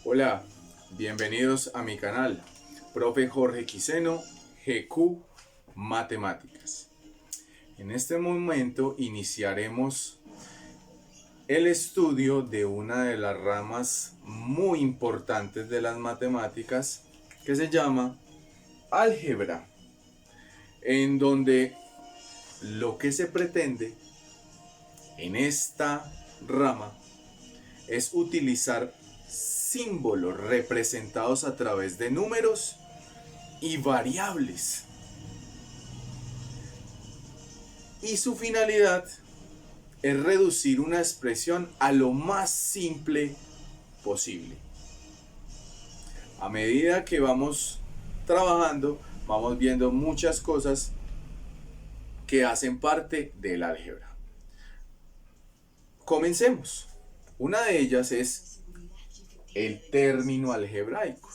Hola, bienvenidos a mi canal, Profe Jorge Quiseno, GQ Matemáticas. En este momento iniciaremos el estudio de una de las ramas muy importantes de las matemáticas que se llama álgebra, en donde lo que se pretende en esta rama es utilizar símbolos representados a través de números y variables. Y su finalidad es reducir una expresión a lo más simple posible. A medida que vamos trabajando, vamos viendo muchas cosas que hacen parte del álgebra. Comencemos. Una de ellas es el término algebraico.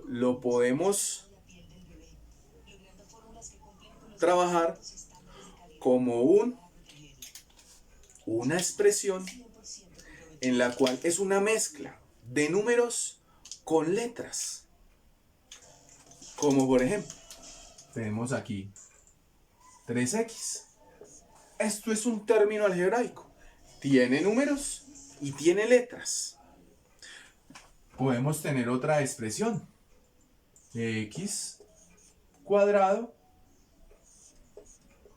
Lo podemos trabajar como una expresión en la cual es una mezcla de números con letras. Como por ejemplo, tenemos aquí 3x. Esto es un término algebraico. Tiene números y tiene letras. Podemos tener otra expresión. X cuadrado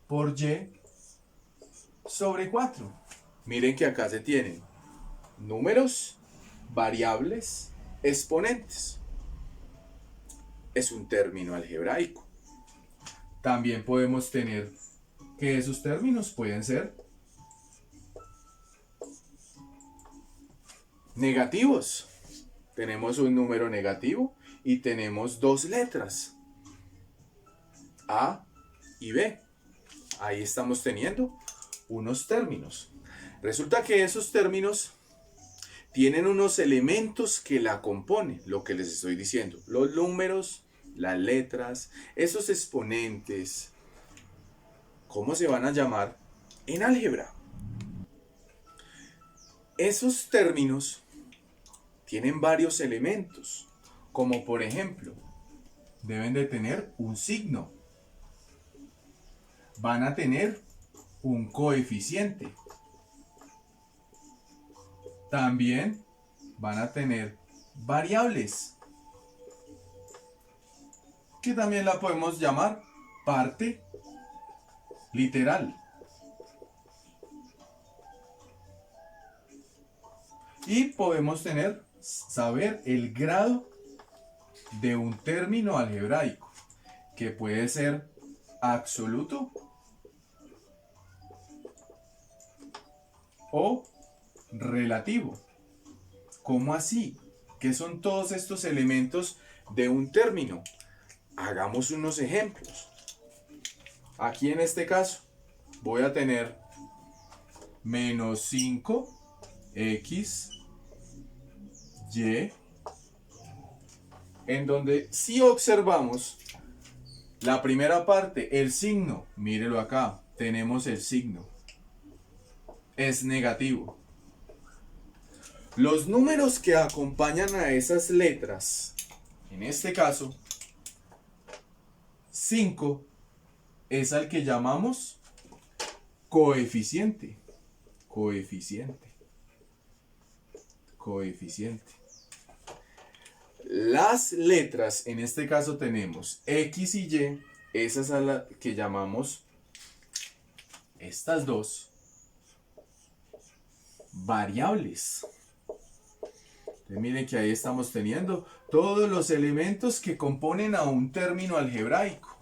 por y sobre 4. Miren que acá se tienen números, variables, exponentes. Es un término algebraico. También podemos tener que esos términos pueden ser negativos. Tenemos un número negativo y tenemos dos letras, A y B. Ahí estamos teniendo unos términos. Resulta que esos términos tienen unos elementos que la componen, lo que les estoy diciendo. Los números, las letras, esos exponentes. ¿Cómo se van a llamar en álgebra? Esos términos tienen varios elementos, como por ejemplo, deben de tener un signo. Van a tener un coeficiente. También van a tener variables, que también la podemos llamar parte literal. Y podemos saber el grado de un término algebraico, que puede ser absoluto o relativo. ¿Cómo así? ¿Qué son todos estos elementos de un término? Hagamos unos ejemplos. Aquí en este caso voy a tener menos 5x y, en donde si observamos la primera parte, el signo, mírelo acá, tenemos el signo, es negativo. Los números que acompañan a esas letras, en este caso 5, es al que llamamos coeficiente. Coeficiente. Las letras, en este caso tenemos X y Y, esas a las que llamamos estas dos variables. Entonces miren que ahí estamos teniendo todos los elementos que componen a un término algebraico.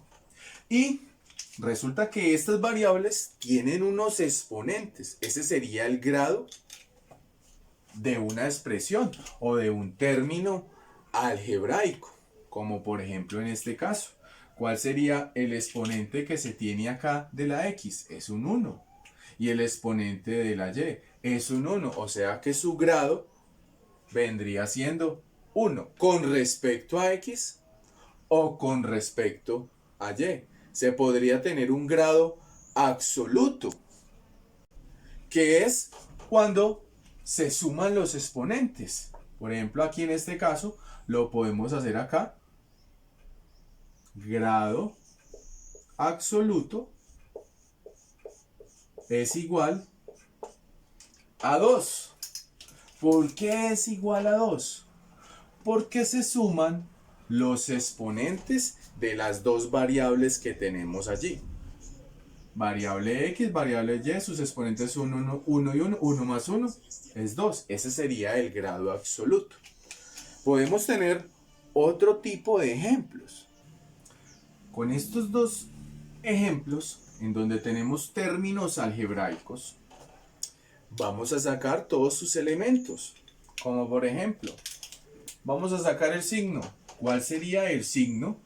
Y resulta que estas variables tienen unos exponentes. Ese sería el grado de una expresión o de un término algebraico, como por ejemplo en este caso. ¿Cuál sería el exponente que se tiene acá de la X? Es un 1. Y el exponente de la Y es un 1. O sea que su grado vendría siendo 1 con respecto a X o con respecto a Y. Se podría tener un grado absoluto, que es cuando se suman los exponentes. Por ejemplo, aquí en este caso lo podemos hacer acá. Grado absoluto es igual a 2. ¿Por qué es igual a 2? Porque se suman los exponentes de las dos variables que tenemos allí. Variable x, variable y, sus exponentes son 1 y 1, 1 más 1 es 2. Ese sería el grado absoluto. Podemos tener otro tipo de ejemplos. Con estos dos ejemplos, en donde tenemos términos algebraicos, vamos a sacar todos sus elementos. Como por ejemplo, vamos a sacar el signo. ¿Cuál sería el signo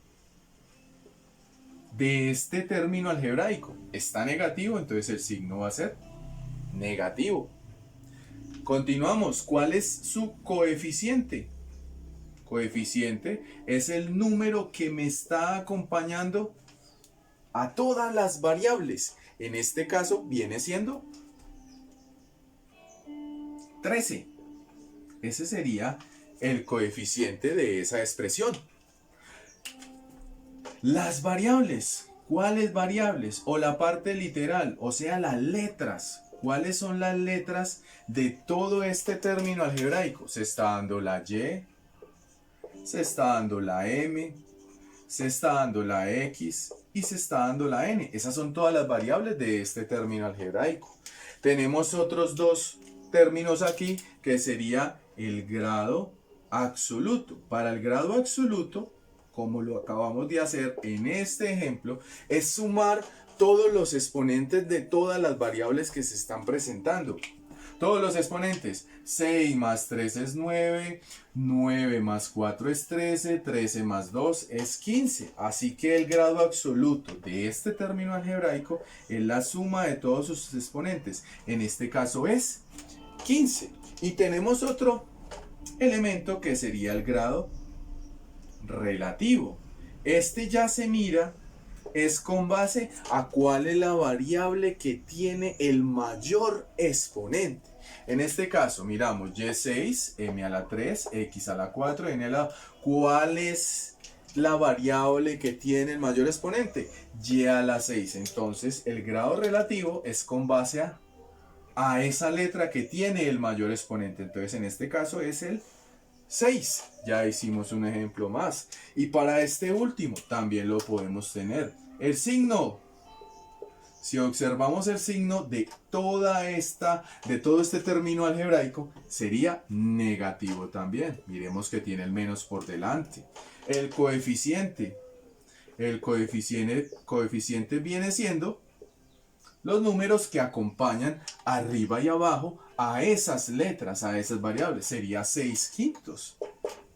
de este término algebraico? Está negativo, entonces el signo va a ser negativo. Continuamos. ¿Cuál es su coeficiente? Coeficiente es el número que me está acompañando a todas las variables. En este caso viene siendo 13. Ese sería el coeficiente de esa expresión. Las variables. ¿Cuáles variables? O la parte literal, o sea, las letras. ¿Cuáles son las letras de todo este término algebraico? Se está dando la Y, se está dando la M, se está dando la X y se está dando la N. Esas son todas las variables de este término algebraico. Tenemos otros dos términos aquí que sería el grado absoluto. Para el grado absoluto, como lo acabamos de hacer en este ejemplo, es sumar todos los exponentes de todas las variables que se están presentando. Todos los exponentes, 6 más 3 es 9, 9 más 4 es 13, 13 más 2 es 15. Así que el grado absoluto de este término algebraico es la suma de todos sus exponentes. En este caso es 15. Y tenemos otro elemento que sería el grado relativo. Este ya se mira es con base a cuál es la variable que tiene el mayor exponente. En este caso, miramos y6, m a la 3, x a la 4, n a la... ¿Cuál es la variable que tiene el mayor exponente? Y a la 6. Entonces, el grado relativo es con base a esa letra que tiene el mayor exponente. Entonces, en este caso es el 6. Ya hicimos un ejemplo más. Y para este último también lo podemos tener. El signo. Si observamos el signo de todo este término algebraico, sería negativo también. Miremos que tiene el menos por delante. El coeficiente. El coeficiente viene siendo los números que acompañan arriba y abajo a esas letras, a esas variables. Sería 6 quintos.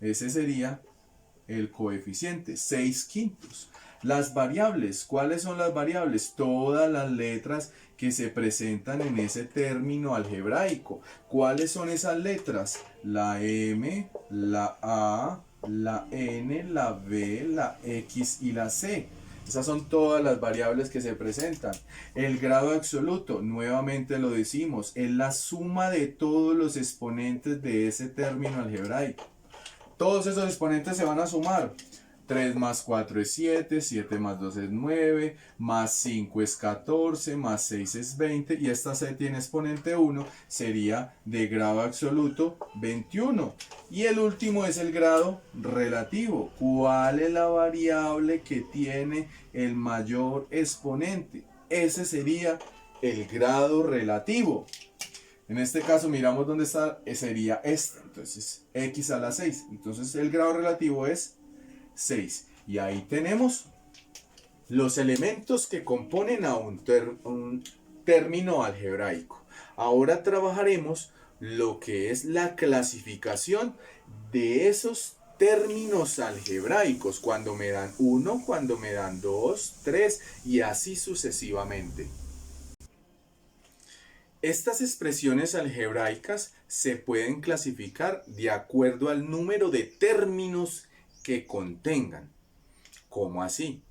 Ese sería el coeficiente, 6 quintos. Las variables, ¿cuáles son las variables? Todas las letras que se presentan en ese término algebraico. ¿Cuáles son esas letras? La M, la A, la N, la B, la X y la C. Esas son todas las variables que se presentan. El grado absoluto, nuevamente lo decimos, es la suma de todos los exponentes de ese término algebraico. Todos esos exponentes se van a sumar. 3 más 4 es 7, 7 más 2 es 9, más 5 es 14, más 6 es 20, y esta C tiene exponente 1, sería de grado absoluto 21. Y el último es el grado relativo. ¿Cuál es la variable que tiene el mayor exponente? Ese sería el grado relativo. En este caso miramos dónde está, sería este, entonces x a la 6. Entonces el grado relativo es 6. Y ahí tenemos los elementos que componen a un término algebraico. Ahora trabajaremos lo que es la clasificación de esos términos algebraicos, cuando me dan 1, cuando me dan 2, 3 y así sucesivamente. Estas expresiones algebraicas se pueden clasificar de acuerdo al número de términos que contengan. ¿Cómo así?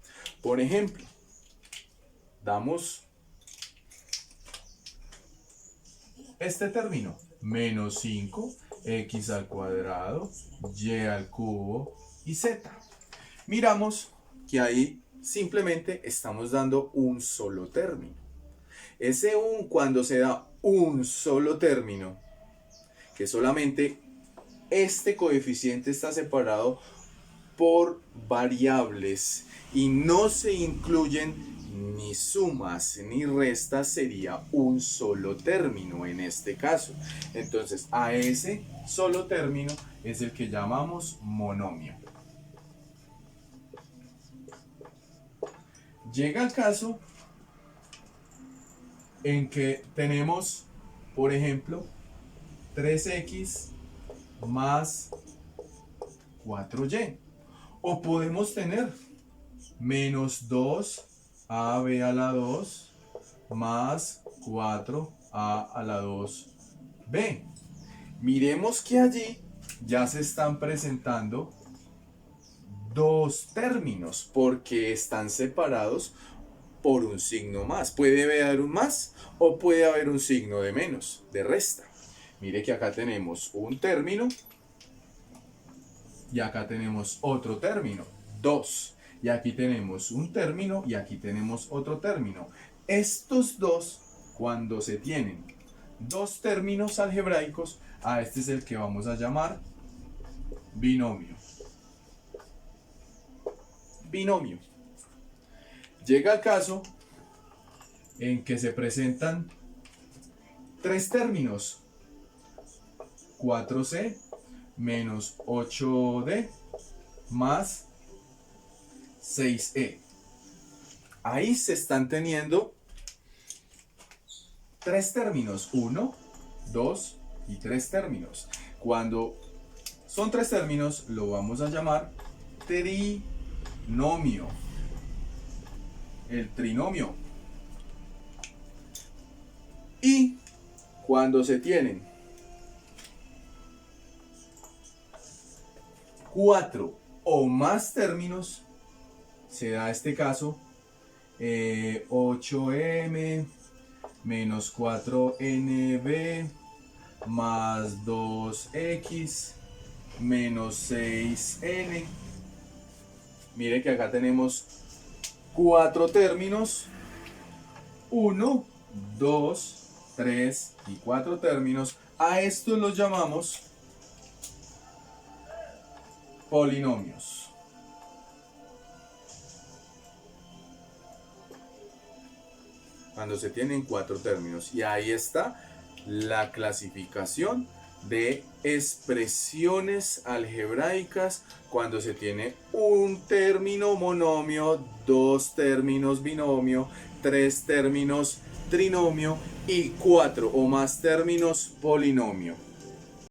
Por ejemplo, damos este término, menos 5 x al cuadrado, y al cubo y z. Miramos que ahí simplemente estamos dando un solo término. Ese cuando se da un solo término, que solamente este coeficiente está separado por variables y no se incluyen ni sumas ni restas, sería un solo término en este caso. Entonces a ese solo término es el que llamamos monomio. Llega el caso en que tenemos, por ejemplo, 3x más 4y. O podemos tener menos 2ab a la 2 más 4a a la 2b. Miremos que allí ya se están presentando dos términos porque están separados por un signo más. Puede haber un más o puede haber un signo de menos, de resta. Mire que acá tenemos un término y acá tenemos otro término, 2. Y aquí tenemos un término y aquí tenemos otro término. Estos dos, cuando se tienen dos términos algebraicos, a este es el que vamos a llamar binomio. Binomio. Llega el caso en que se presentan tres términos, 4c menos 8d más 6e. Ahí se están teniendo tres términos, 1, 2 y 3 términos. Cuando son tres términos, lo vamos a llamar trinomio. El trinomio. Y cuando se tienen 4 o más términos, se da este caso 8m menos 4nb más 2x menos 6n. Mire que acá tenemos 4 términos, 1, 2, 3 y 4 términos. A estos los llamamos polinomios. Cuando se tienen 4 términos. Y ahí está la clasificación de expresiones algebraicas cuando se tiene un término monomio, 2 términos binomio, 3 términos trinomio y 4 o más términos polinomio.